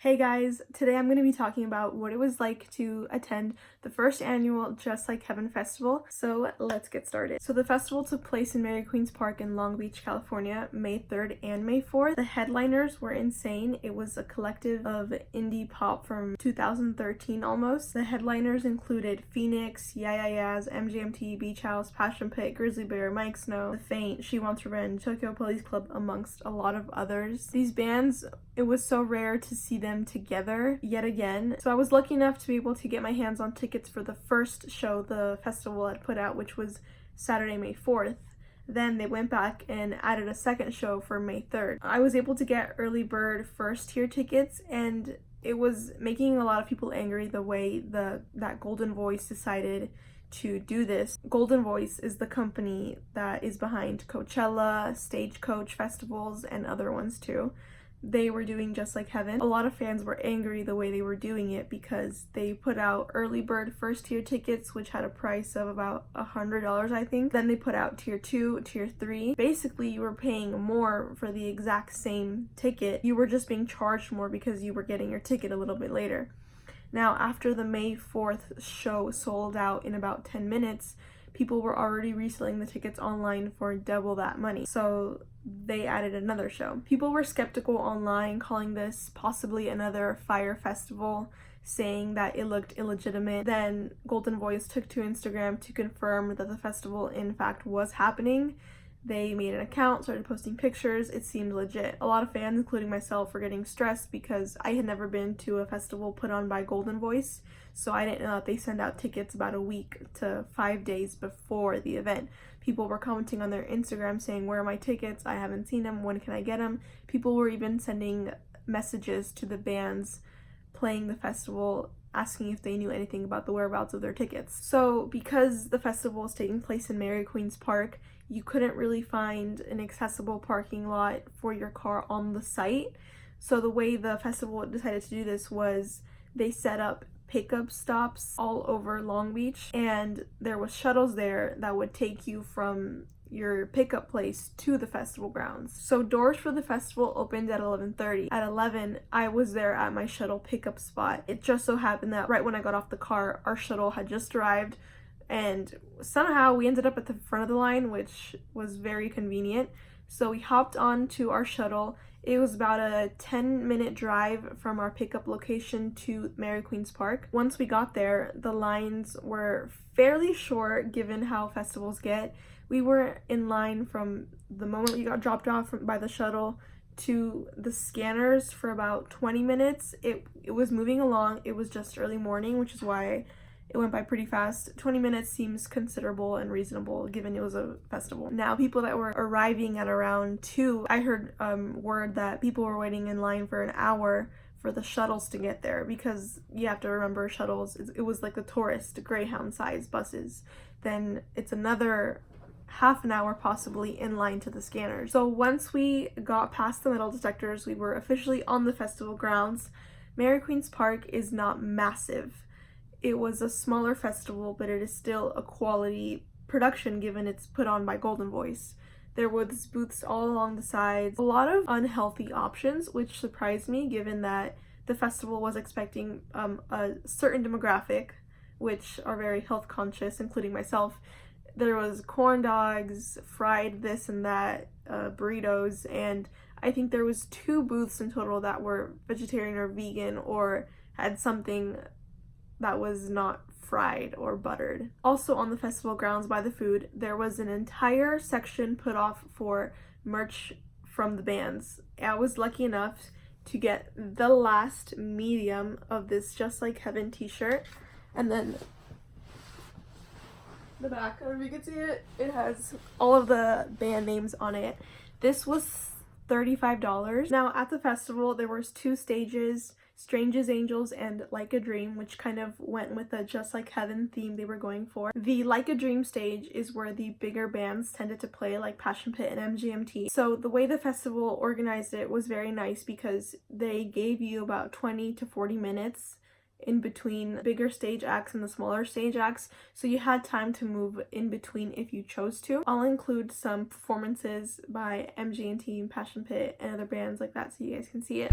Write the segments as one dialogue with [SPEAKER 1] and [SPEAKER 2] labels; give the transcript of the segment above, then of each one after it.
[SPEAKER 1] Hey guys, today I'm going to be talking about what it was like to attend the first annual Just Like Heaven festival. So let's get started. So the festival took place in Mary Queens Park in Long Beach, California, May 3rd and May 4th. The headliners were insane. It was a collective of indie pop from 2013 almost. The headliners included Phoenix, Yeah Yeah Yeahs, MGMT, Beach House, Passion Pit, Grizzly Bear, Mike Snow, The Faint, She Wants Revenge, Tokyo Police Club, amongst a lot of others. These bands, it was so rare to see them together yet again. So I was lucky enough to be able to get my hands on tickets for the first show the festival had put out, which was Saturday, May 4th. Then they went back and added a second show for May 3rd. I was able to get early bird first tier tickets, and it was making a lot of people angry the way that Golden Voice decided to do this. Golden Voice is the company that is behind Coachella, Stagecoach festivals, and other ones too. They were doing Just Like Heaven. A lot of fans were angry the way they were doing it because they put out early bird first tier tickets, which had a price of about $100, I think. Then they put out tier 2, tier 3. Basically, you were paying more for the exact same ticket. You were just being charged more because you were getting your ticket a little bit later. Now, after the May 4th show sold out in about 10 minutes, people were already reselling the tickets online for double that money. So they added another show. People were skeptical online, calling this possibly another Fyre festival, saying that it looked illegitimate. Then Golden Voice took to Instagram to confirm that the festival in fact was happening. They made an account, started posting pictures. It seemed legit. A lot of fans, including myself, were getting stressed because I had never been to a festival put on by Golden Voice, so I didn't know that they send out tickets about a week to 5 days before the event. People were commenting on their Instagram saying, "Where are my tickets? I haven't seen them. When can I get them?" People were even sending messages to the bands playing the festival asking if they knew anything about the whereabouts of their tickets. So because the festival is taking place in Mary Queens Park, you couldn't really find an accessible parking lot for your car on the site. So the way the festival decided to do this was they set up pickup stops all over Long Beach, and there was shuttles there that would take you from your pickup place to the festival grounds. So doors for the festival opened at 11:30. At 11, I was there at my shuttle pickup spot. It just so happened that right when I got off the car, our shuttle had just arrived, and somehow we ended up at the front of the line, which was very convenient. So we hopped on to our shuttle. It was about a 10-minute drive from our pickup location to Mary Queens Park. Once we got there, the lines were fairly short given how festivals get. We were in line from the moment we got dropped off by the shuttle to the scanners for about 20 minutes. It was moving along. It was just early morning, which is why it went by pretty fast. 20 minutes seems considerable and reasonable given it was a festival. Now, people that were arriving at around 2, I heard word that people were waiting in line for an hour for the shuttles to get there, because you have to remember shuttles, it was like the tourist Greyhound size buses. Then it's another half an hour possibly in line to the scanners. So once we got past the metal detectors, we were officially on the festival grounds. Mary Queens Park is not massive. It was a smaller festival, but it is still a quality production given it's put on by Golden Voice. There was booths all along the sides, a lot of unhealthy options, which surprised me given that the festival was expecting a certain demographic, which are very health conscious, including myself. There was corn dogs, fried this and that, burritos, and I think there was 2 booths in total that were vegetarian or vegan or had something that was not fried or buttered. Also on the festival grounds by the food, there was an entire section put off for merch from the bands. I was lucky enough to get the last medium of this Just Like Heaven t-shirt, and then the back, I don't know if you can see it, it has all of the band names on it. This was $35. Now at the festival there was 2 stages, Strange as Angels and Like a Dream, which kind of went with the Just Like Heaven theme they were going for. The Like a Dream stage is where the bigger bands tended to play, like Passion Pit and MGMT. So the way the festival organized it was very nice because they gave you about 20 to 40 minutes in between bigger stage acts and the smaller stage acts, so you had time to move in between if you chose to. I'll include some performances by MGMT, Passion Pit, and other bands like that so you guys can see it.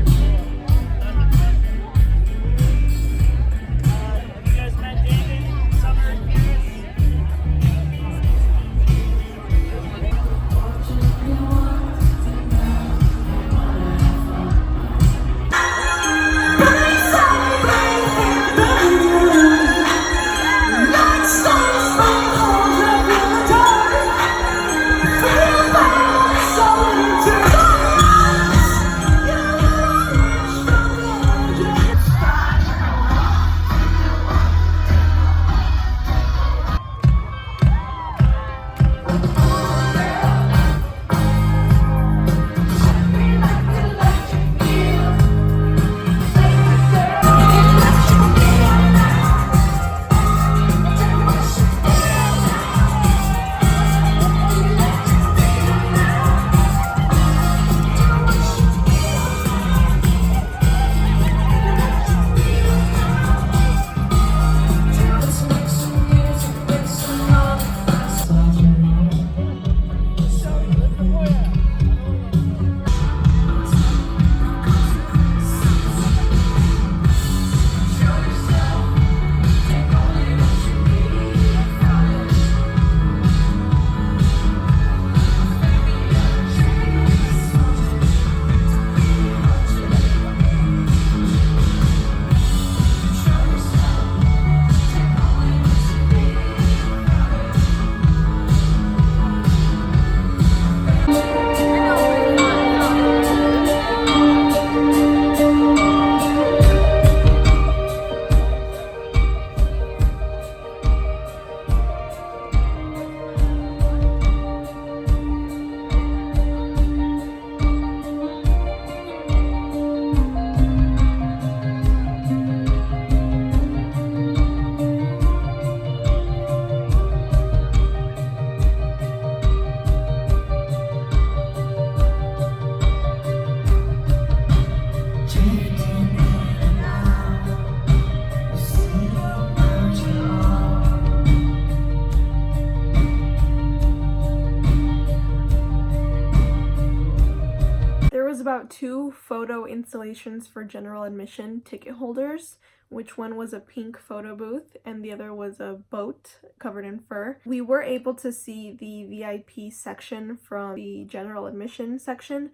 [SPEAKER 1] about 2 photo installations for general admission ticket holders, which one was a pink photo booth and the other was a boat covered in fur. We were able to see the VIP section from the general admission section.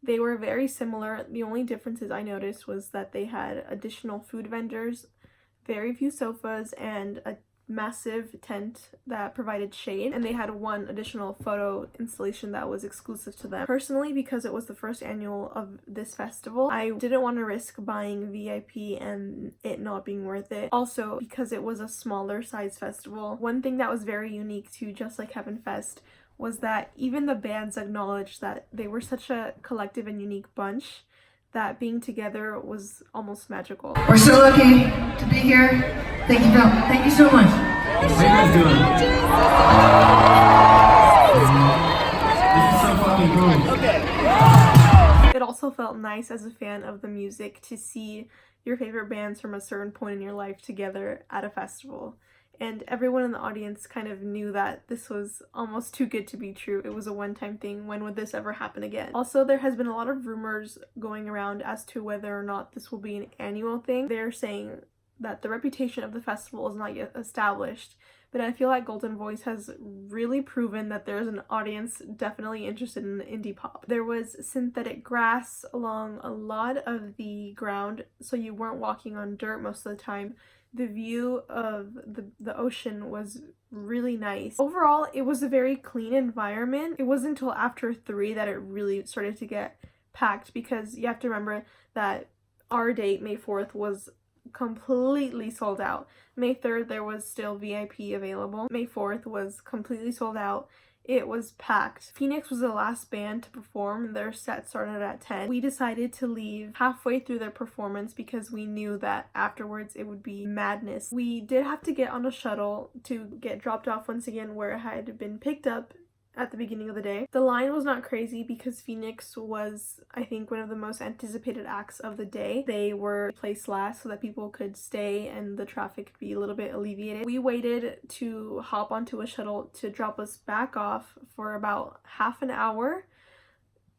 [SPEAKER 1] They were very similar. The only differences I noticed was that they had additional food vendors, very few sofas, and a massive tent that provided shade, and they had 1 additional photo installation that was exclusive to them. Personally, because it was the first annual of this festival, I didn't want to risk buying VIP and it not being worth it. Also, because it was a smaller size festival, one thing that was very unique to Just Like Heaven Fest was that even the bands acknowledged that they were such a collective and unique bunch that being together was almost magical.
[SPEAKER 2] We're so lucky to be here. Thank you, Bill. Thank you so much.
[SPEAKER 3] How you guys doing? This is so fucking cool.
[SPEAKER 1] Okay. It also felt nice as a fan of the music to see your favorite bands from a certain point in your life together at a festival. And everyone in the audience kind of knew that this was almost too good to be true. It was a one-time thing. When would this ever happen again? Also, there has been a lot of rumors going around as to whether or not this will be an annual thing. They're saying that the reputation of the festival is not yet established, but I feel like Golden Voice has really proven that there's an audience definitely interested in indie pop. There was synthetic grass along a lot of the ground, so you weren't walking on dirt most of the time. The view of the ocean was really nice. Overall, it was a very clean environment. It wasn't until after 3 that it really started to get packed, because you have to remember that our date, May 4th, was completely sold out. May 3rd, there was still VIP available. May 4th was completely sold out. It was packed. Phoenix was the last band to perform. Their set started at 10. We decided to leave halfway through their performance because we knew that afterwards it would be madness. We did have to get on a shuttle to get dropped off once again where it had been picked up at the beginning of the day. The line was not crazy because Phoenix was, I think, one of the most anticipated acts of the day. They were placed last so that people could stay and the traffic could be a little bit alleviated. We waited to hop onto a shuttle to drop us back off for about half an hour.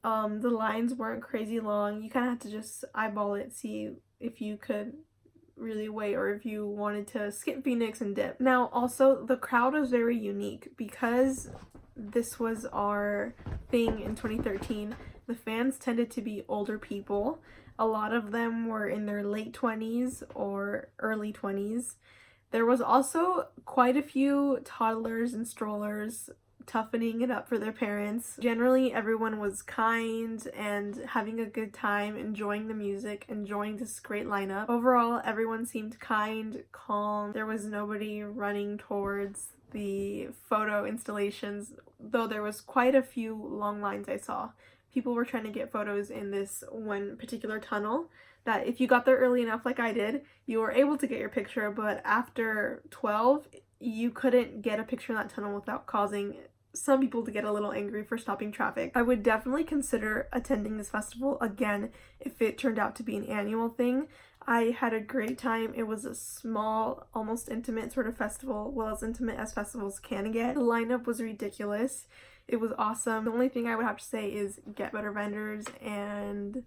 [SPEAKER 1] The lines weren't crazy long. You kind of had to just eyeball it, see if you could really wait or if you wanted to skip Phoenix and dip. Now, also, the crowd was very unique because this was our thing in 2013. The fans tended to be older people. A lot of them were in their late 20s or early 20s. There was also quite a few toddlers and strollers toughening it up for their parents. Generally, everyone was kind and having a good time, enjoying the music, enjoying this great lineup. Overall, everyone seemed kind, calm. There was nobody running towards the photo installations, though there was quite a few long lines I saw. People were trying to get photos in this one particular tunnel that if you got there early enough like I did, you were able to get your picture, but after 12, you couldn't get a picture in that tunnel without causing some people to get a little angry for stopping traffic. I would definitely consider attending this festival again if it turned out to be an annual thing. I had a great time. It was a small, almost intimate sort of festival, well, as intimate as festivals can get. The lineup was ridiculous. It was awesome. The only thing I would have to say is get better vendors, and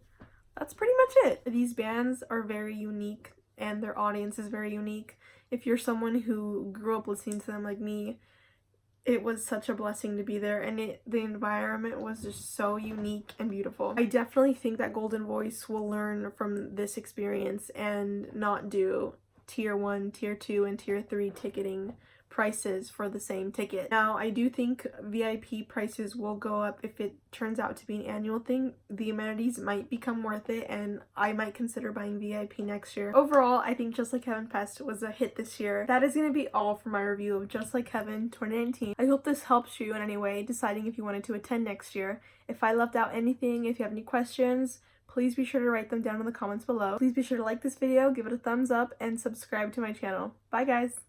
[SPEAKER 1] that's pretty much it. These bands are very unique and their audience is very unique. If you're someone who grew up listening to them like me, it was such a blessing to be there, and the environment was just so unique and beautiful. I definitely think that Golden Voice will learn from this experience and not do tier 1, tier 2, and tier 3 ticketing prices for the same ticket. Now, I do think VIP prices will go up if it turns out to be an annual thing. The amenities might become worth it, and I might consider buying VIP next year. Overall, I think Just Like Heaven Fest was a hit this year. That is going to be all for my review of Just Like Heaven 2019. I hope this helps you in any way deciding if you wanted to attend next year. If I left out anything, if you have any questions, please be sure to write them down in the comments below. Please be sure to like this video, give it a thumbs up, and subscribe to my channel. Bye guys!